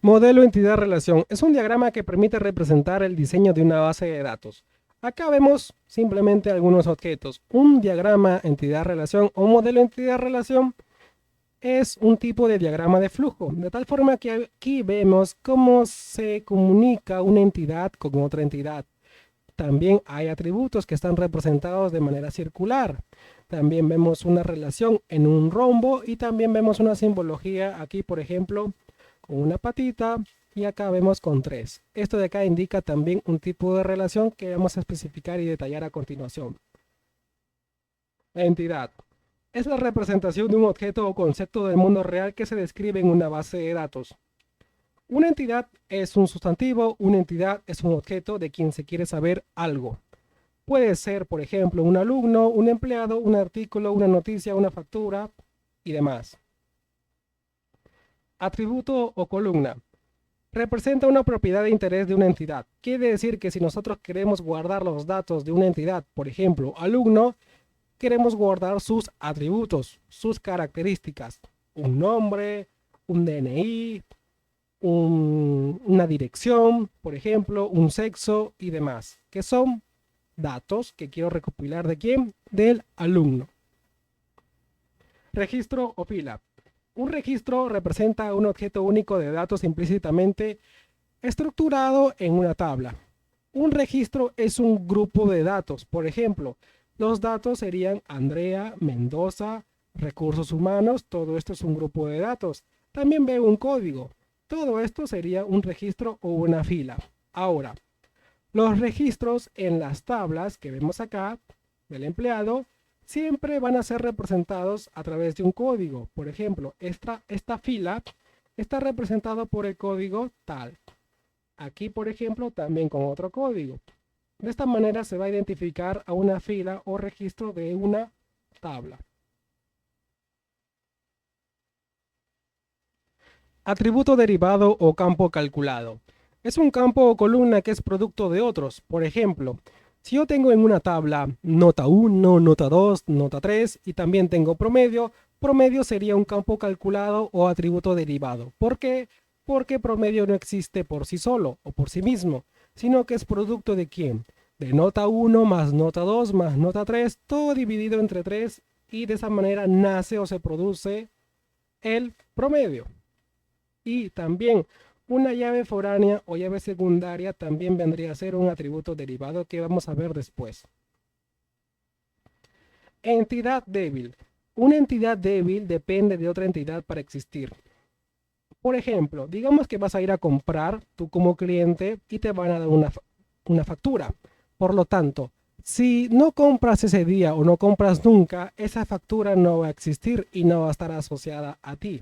Modelo entidad-relación es un diagrama que permite representar el diseño de una base de datos. Acá vemos simplemente algunos objetos. Un diagrama entidad-relación o modelo entidad-relación es un tipo de diagrama de flujo, de tal forma que aquí vemos cómo se comunica una entidad con otra entidad. También hay atributos que están representados de manera circular. También vemos una relación en un rombo y también vemos una simbología aquí, por ejemplo, con una patita y acá vemos con tres. Esto de acá indica también un tipo de relación que vamos a especificar y detallar a continuación. Entidad. Es la representación de un objeto o concepto del mundo real que se describe en una base de datos. Una entidad es un sustantivo, una entidad es un objeto de quien se quiere saber algo. Puede ser, por ejemplo, un alumno, un empleado, un artículo, una noticia, una factura y demás. Atributo o columna. Representa una propiedad de interés de una entidad. Quiere decir que si nosotros queremos guardar los datos de una entidad, por ejemplo, alumno, queremos guardar sus atributos, sus características, un nombre, un DNI, una dirección, por ejemplo, un sexo y demás, que son datos que quiero recopilar de quién, del alumno. Registro o fila. Un registro representa un objeto único de datos implícitamente estructurado en una tabla. Un registro es un grupo de datos. Por ejemplo, los datos serían Andrea, Mendoza, recursos humanos, todo esto es un grupo de datos. También veo un código. Todo esto sería un registro o una fila. Ahora, los registros en las tablas que vemos acá del empleado siempre van a ser representados a través de un código. Por ejemplo, esta fila está representada por el código tal. Aquí, por ejemplo, también con otro código. De esta manera se va a identificar a una fila o registro de una tabla. Atributo derivado o campo calculado. Es un campo o columna que es producto de otros. Por ejemplo, si yo tengo en una tabla nota 1, nota 2, nota 3 y también tengo promedio, promedio sería un campo calculado o atributo derivado. ¿Por qué? Porque promedio no existe por sí solo o por sí mismo, sino que es producto de quién? De nota 1 más nota 2 más nota 3, todo dividido entre 3 y de esa manera nace o se produce el promedio. Y también una llave foránea o llave secundaria también vendría a ser un atributo derivado que vamos a ver después. Entidad débil. Una entidad débil depende de otra entidad para existir. Por ejemplo, digamos que vas a ir a comprar tú como cliente y te van a dar una factura. Por lo tanto, si no compras ese día o no compras nunca, esa factura no va a existir y no va a estar asociada a ti.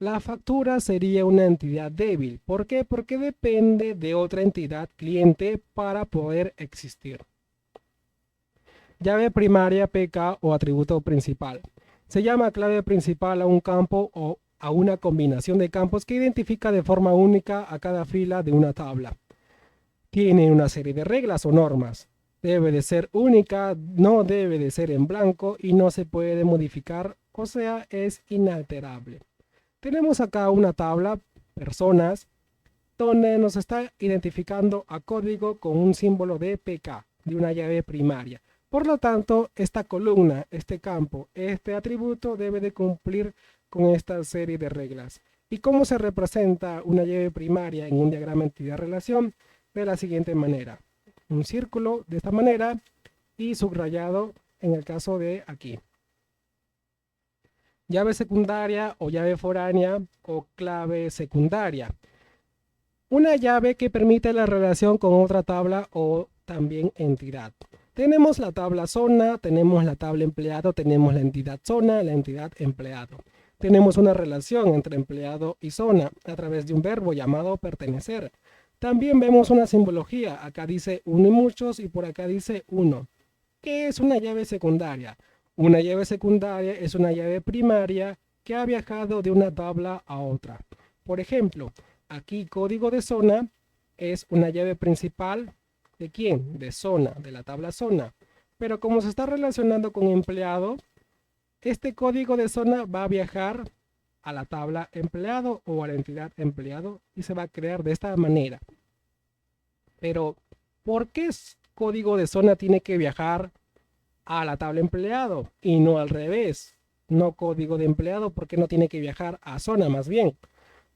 La factura sería una entidad débil. ¿Por qué? Porque depende de otra entidad cliente para poder existir. Llave primaria, PK o atributo principal. Se llama clave principal a un campo o a una combinación de campos que identifica de forma única a cada fila de una tabla. Tiene una serie de reglas o normas. Debe de ser única, no debe de ser en blanco y no se puede modificar, o sea, es inalterable. Tenemos acá una tabla, personas, donde nos está identificando a código con un símbolo de PK, de una llave primaria. Por lo tanto, esta columna, este campo, este atributo debe de cumplir con esta serie de reglas. ¿Y cómo se representa una llave primaria en un diagrama entidad-relación? De la siguiente manera. Un círculo de esta manera y subrayado en el caso de aquí. Llave secundaria o llave foránea o clave secundaria. Una llave que permite la relación con otra tabla o también entidad. Tenemos la tabla zona, tenemos la tabla empleado, tenemos la entidad zona, la entidad empleado. Tenemos una relación entre empleado y zona a través de un verbo llamado pertenecer. También vemos una simbología. Acá dice uno y muchos y por acá dice uno. ¿Qué es una llave secundaria? Una llave secundaria es una llave primaria que ha viajado de una tabla a otra. Por ejemplo, aquí código de zona es una llave principal ¿de quién? De zona, de la tabla zona. Pero como se está relacionando con empleado, este código de zona va a viajar a la tabla empleado o a la entidad empleado y se va a crear de esta manera. Pero, ¿por qué código de zona tiene que viajar a la tabla empleado y no al revés? No código de empleado, ¿por qué no tiene que viajar a zona más bien?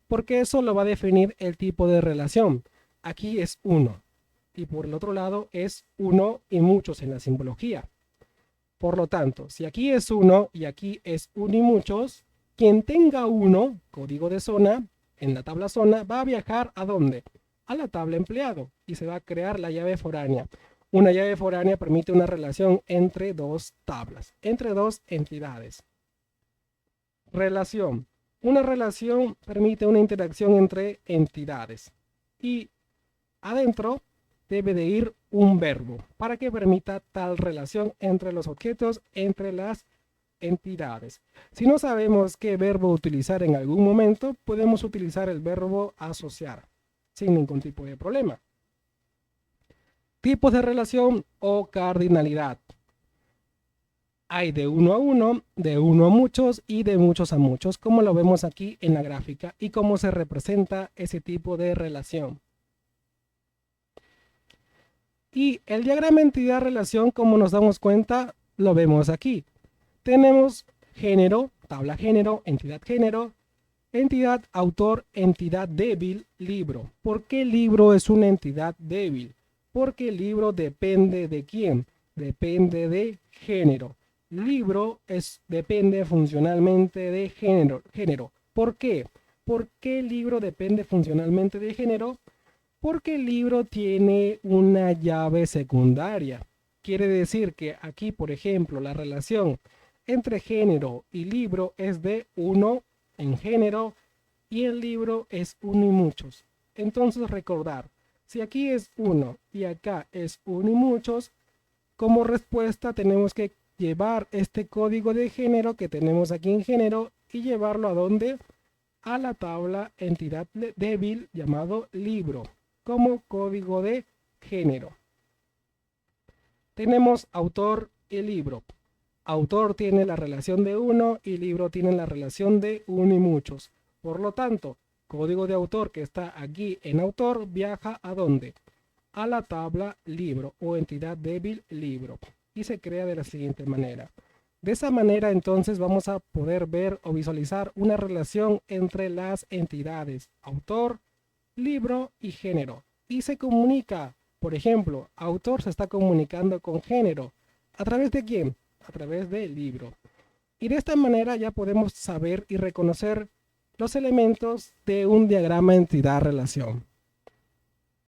Porque eso lo va a definir el tipo de relación. Aquí es uno y por el otro lado es uno y muchos en la simbología. Por lo tanto, si aquí es uno y aquí es uno y muchos, quien tenga uno, código de zona, en la tabla zona, va a viajar ¿a dónde? A la tabla empleado y se va a crear la llave foránea. Una llave foránea permite una relación entre dos tablas, entre dos entidades. Relación. Una relación permite una interacción entre entidades y adentro debe de ir un verbo para que permita tal relación entre los objetos, entre las entidades. Si no sabemos qué verbo utilizar en algún momento, podemos utilizar el verbo asociar sin ningún tipo de problema. Tipos de relación o cardinalidad. Hay de uno a uno, de uno a muchos y de muchos a muchos, como lo vemos aquí en la gráfica y cómo se representa ese tipo de relación. Y el diagrama entidad-relación, como nos damos cuenta, lo vemos aquí. Tenemos género, tabla género, entidad autor, entidad débil, libro. ¿Por qué el libro es una entidad débil? Porque el libro depende de quién, depende de género. Libro depende funcionalmente de género. ¿Por qué? ¿Por qué el libro depende funcionalmente de género? Porque el libro tiene una llave secundaria. Quiere decir que aquí, por ejemplo, la relación entre género y libro es de uno en género y el libro es uno y muchos. Entonces recordar, si aquí es uno y acá es uno y muchos, como respuesta tenemos que llevar este código de género que tenemos aquí en género y llevarlo a dónde? A la tabla entidad débil llamado libro como código de género. Tenemos autor y libro. Autor tiene la relación de uno y libro tiene la relación de uno y muchos. Por lo tanto, código de autor que está aquí en autor viaja ¿a dónde? A la tabla libro o entidad débil libro y se crea de la siguiente manera. De esa manera entonces vamos a poder ver o visualizar una relación entre las entidades autor, libro y género y se comunica. Por ejemplo, autor se está comunicando con género. ¿A través de quién? A través del libro. Y de esta manera ya podemos saber y reconocer los elementos de un diagrama entidad-relación.